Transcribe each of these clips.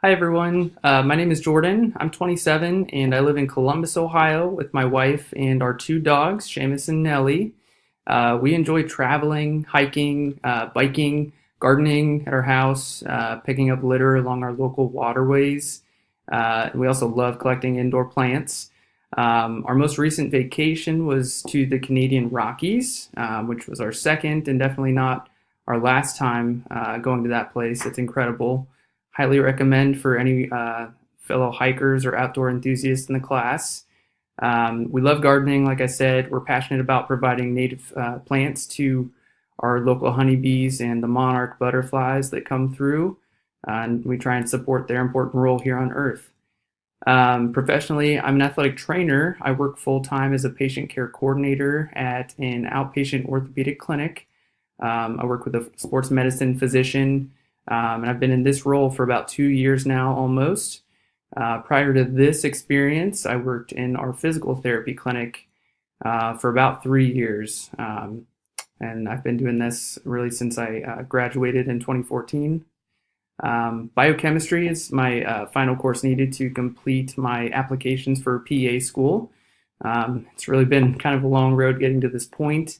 Hi everyone, my name is Jordan. I'm 27 and I live in Columbus, Ohio with my wife and our two dogs, Seamus and Nellie. We enjoy traveling, hiking, biking, gardening at our house, picking up litter along our local waterways. We also love collecting indoor plants. Our most recent vacation was to the Canadian Rockies, which was our second and definitely not our last time going to that place. It's incredible. Highly recommend for any fellow hikers or outdoor enthusiasts in the class. We love gardening, like I said. We're passionate about providing native plants to our local honeybees and the monarch butterflies that come through. And we try and support their important role here on Earth. Professionally, I'm an athletic trainer. I work full time as a patient care coordinator at an outpatient orthopedic clinic. I work with a sports medicine physician, and I've been in this role for about 2 years now almost. Prior to this experience, I worked in our physical therapy clinic for about 3 years. And I've been doing this really since I graduated in 2014. Biochemistry is my final course needed to complete my applications for PA school. It's really been kind of a long road getting to this point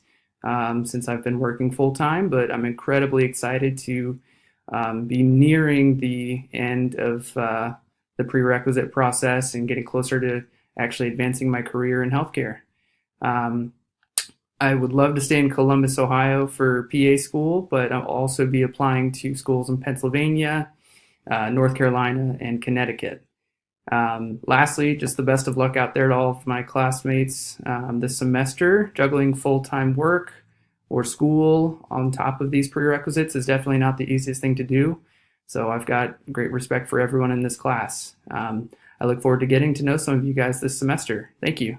since I've been working full time, but I'm incredibly excited to be nearing the end of the prerequisite process and getting closer to actually advancing my career in healthcare. Um, I would love to stay in Columbus, Ohio for PA school, but I'll also be applying to schools in Pennsylvania, North Carolina, and Connecticut. Lastly, just the best of luck out there to all of my classmates this semester. Juggling full-time work or school on top of these prerequisites is definitely not the easiest thing to do. So I've got great respect for everyone in this class. I look forward to getting to know some of you guys this semester. Thank you.